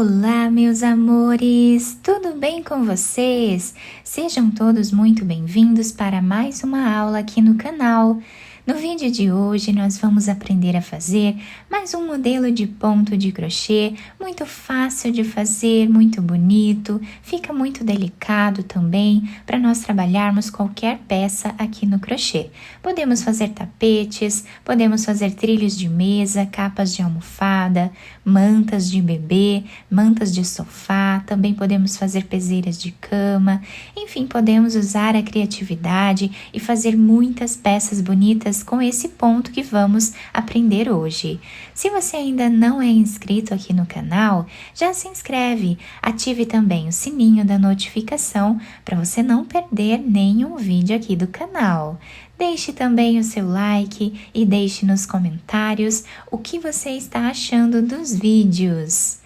Olá, meus amores! Tudo bem com vocês? Sejam todos muito bem-vindos para mais uma aula aqui no canal. No vídeo de hoje, nós vamos aprender a fazer mais um modelo de ponto de crochê, muito fácil de fazer, muito bonito, fica muito delicado também para nós trabalharmos qualquer peça aqui no crochê. Podemos fazer tapetes, podemos fazer trilhos de mesa, capas de almofada, mantas de bebê, mantas de sofá, também podemos fazer peseiras de cama, enfim, podemos usar a criatividade e fazer muitas peças bonitas com esse ponto que vamos aprender hoje. Se você ainda não é inscrito aqui no canal, já se inscreve, ative também o sininho da notificação para você não perder nenhum vídeo aqui do canal. Deixe também o seu like e deixe nos comentários o que você está achando dos vídeos.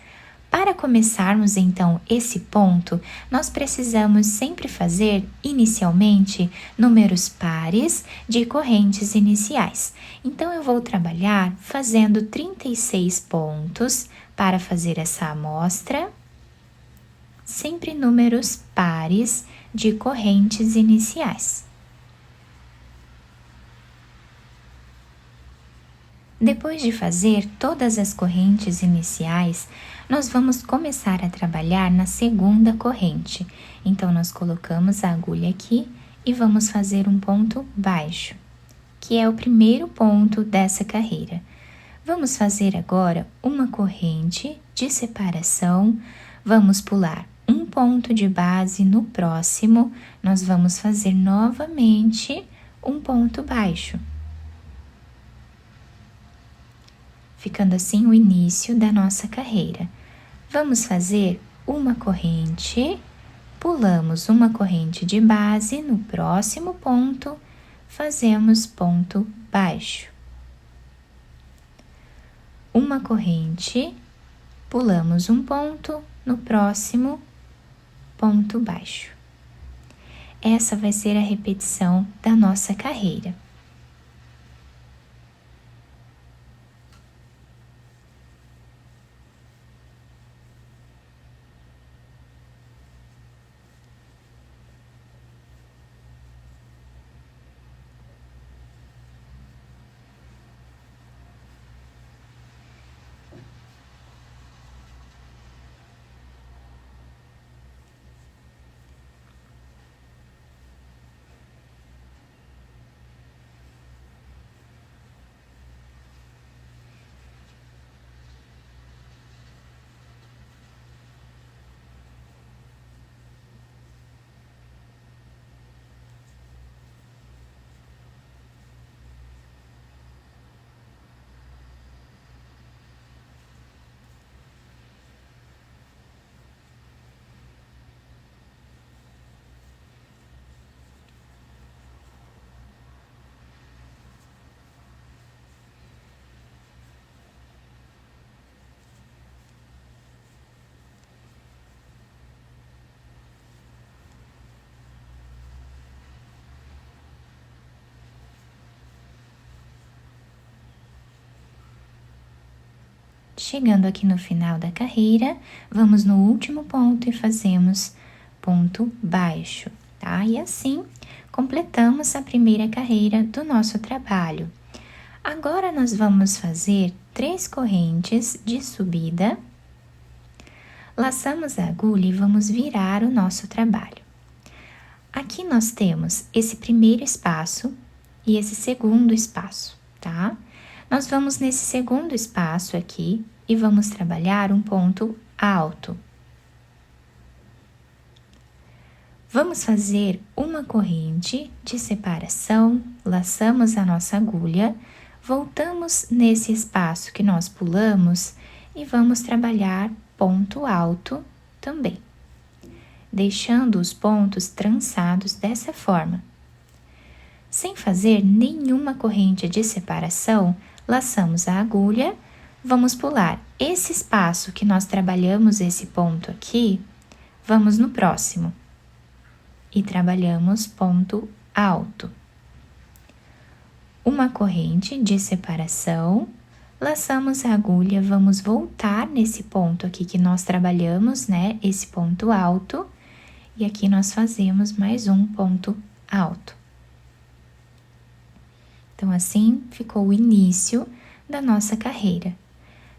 Para começarmos então esse ponto, nós precisamos sempre fazer inicialmente números pares de correntes iniciais. Então eu vou trabalhar fazendo 36 pontos para fazer essa amostra, sempre números pares de correntes iniciais. Depois de fazer todas as correntes iniciais, nós vamos começar a trabalhar na segunda corrente. Então, nós colocamos a agulha aqui e vamos fazer um ponto baixo, que é o primeiro ponto dessa carreira. Vamos fazer agora uma corrente de separação, vamos pular um ponto de base no próximo, nós vamos fazer novamente um ponto baixo. Ficando assim o início da nossa carreira. Vamos fazer uma corrente, pulamos uma corrente de base, no próximo ponto, fazemos ponto baixo. Uma corrente, pulamos um ponto, no próximo, ponto baixo. Essa vai ser a repetição da nossa carreira. Chegando aqui no final da carreira, vamos no último ponto e fazemos ponto baixo, tá? E assim, completamos a primeira carreira do nosso trabalho. Agora, nós vamos fazer 3 correntes de subida, laçamos a agulha e vamos virar o nosso trabalho. Aqui nós temos esse primeiro espaço e esse segundo espaço, tá? Nós vamos nesse segundo espaço aqui e vamos trabalhar um ponto alto. Vamos fazer uma corrente de separação, laçamos a nossa agulha, voltamos nesse espaço que nós pulamos e vamos trabalhar ponto alto também, deixando os pontos trançados dessa forma. Sem fazer nenhuma corrente de separação, laçamos a agulha, vamos pular esse espaço que nós trabalhamos esse ponto aqui, vamos no próximo e trabalhamos ponto alto. Uma corrente de separação, Laçamos a agulha, vamos voltar nesse ponto aqui que nós trabalhamos, né? Esse ponto alto, e aqui nós fazemos mais um ponto alto. Então, assim ficou o início da nossa carreira.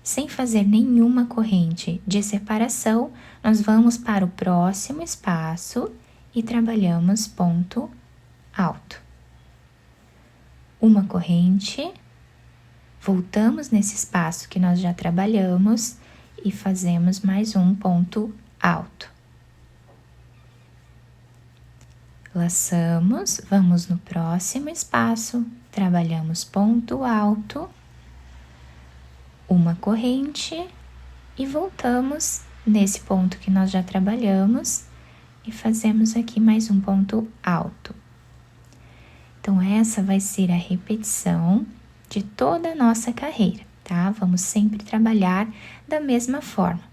Sem fazer nenhuma corrente de separação, nós vamos para o próximo espaço e trabalhamos ponto alto. Uma corrente, voltamos nesse espaço que nós já trabalhamos e fazemos mais um ponto alto. Laçamos, vamos no próximo espaço, trabalhamos ponto alto, uma corrente e voltamos nesse ponto que nós já trabalhamos e fazemos aqui mais um ponto alto. Então, essa vai ser a repetição de toda a nossa carreira, tá? Vamos sempre trabalhar da mesma forma.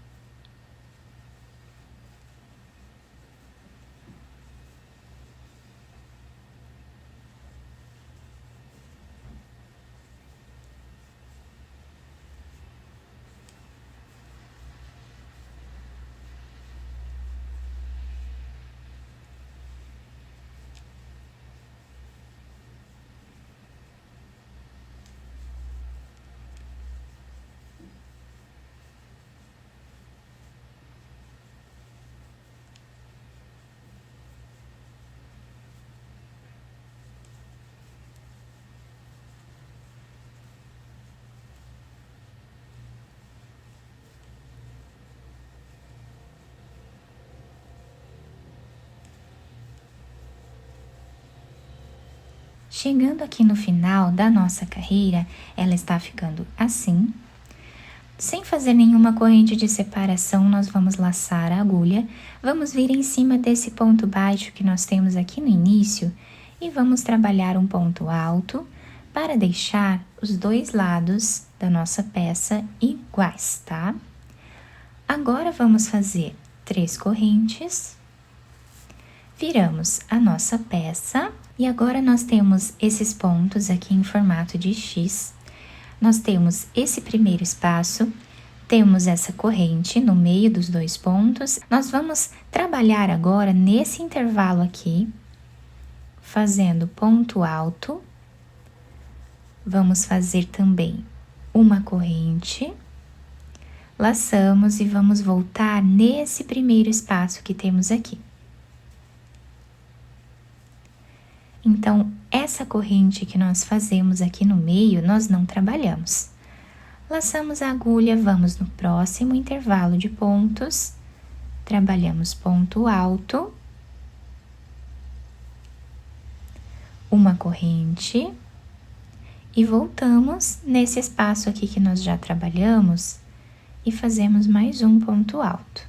Chegando aqui no final da nossa carreira, ela está ficando assim. Sem fazer nenhuma corrente de separação, nós vamos laçar a agulha, vamos vir em cima desse ponto baixo que nós temos aqui no início e vamos trabalhar um ponto alto para deixar os dois lados da nossa peça iguais, tá? Agora vamos fazer 3 correntes, viramos a nossa peça e agora nós temos esses pontos aqui em formato de X. Nós temos esse primeiro espaço, temos essa corrente no meio dos 2 pontos. Nós vamos trabalhar agora nesse intervalo aqui, fazendo ponto alto. Vamos fazer também uma corrente, laçamos e vamos voltar nesse primeiro espaço que temos aqui. Então, essa corrente que nós fazemos aqui no meio, nós não trabalhamos. Laçamos a agulha, vamos no próximo intervalo de pontos, trabalhamos ponto alto, uma corrente e voltamos nesse espaço aqui que nós já trabalhamos e fazemos mais um ponto alto.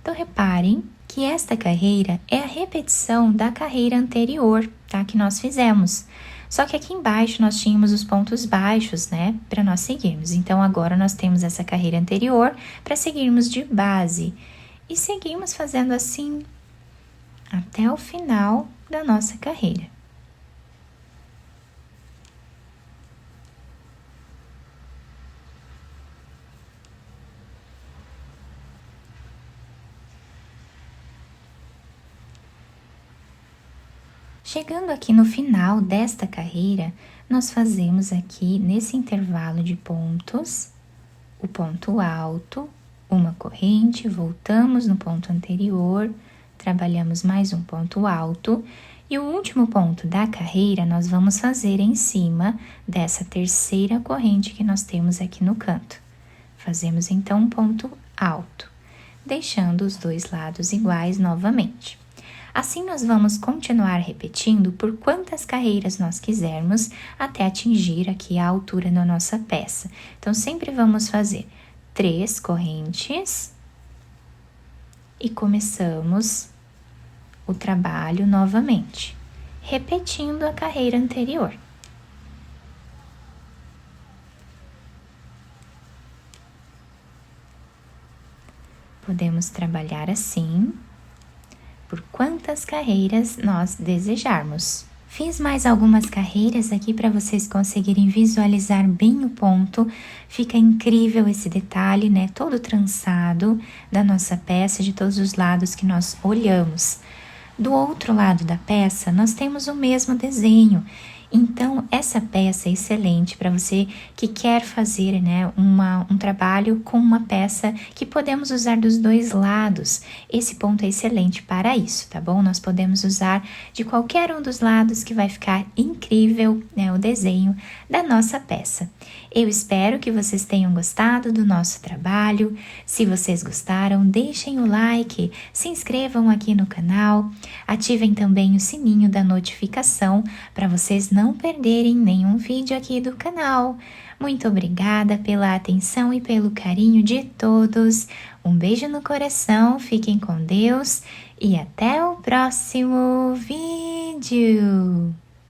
Então, reparem que esta carreira é a repetição da carreira anterior, tá? Que nós fizemos. Só que aqui embaixo nós tínhamos os pontos baixos, né? Para nós seguirmos. Então, agora nós temos essa carreira anterior para seguirmos de base. E seguimos fazendo assim até o final da nossa carreira. Chegando aqui no final desta carreira, nós fazemos aqui nesse intervalo de pontos, o ponto alto, uma corrente, voltamos no ponto anterior, trabalhamos mais um ponto alto e o último ponto da carreira nós vamos fazer em cima dessa terceira corrente que nós temos aqui no canto. Fazemos então um ponto alto, deixando os dois lados iguais novamente. Assim, nós vamos continuar repetindo por quantas carreiras nós quisermos até atingir aqui a altura da nossa peça. Então, sempre vamos fazer 3 correntes e começamos o trabalho novamente, repetindo a carreira anterior. Podemos trabalhar assim por quantas carreiras nós desejarmos. Fiz mais algumas carreiras aqui para vocês conseguirem visualizar bem o ponto. Fica incrível esse detalhe, né? Todo trançado da nossa peça, de todos os lados que nós olhamos. Do outro lado da peça, nós temos o mesmo desenho. Então, essa peça é excelente para você que quer fazer, né, um trabalho com uma peça que podemos usar dos dois lados. Esse ponto é excelente para isso, tá bom? Nós podemos usar de qualquer um dos lados que vai ficar incrível, né, o desenho da nossa peça. Eu espero que vocês tenham gostado do nosso trabalho. Se vocês gostaram, deixem o like, se inscrevam aqui no canal, ativem também o sininho da notificação para vocês não perderem nenhum vídeo aqui do canal. Muito obrigada pela atenção e pelo carinho de todos. Um beijo no coração, fiquem com Deus e até o próximo vídeo!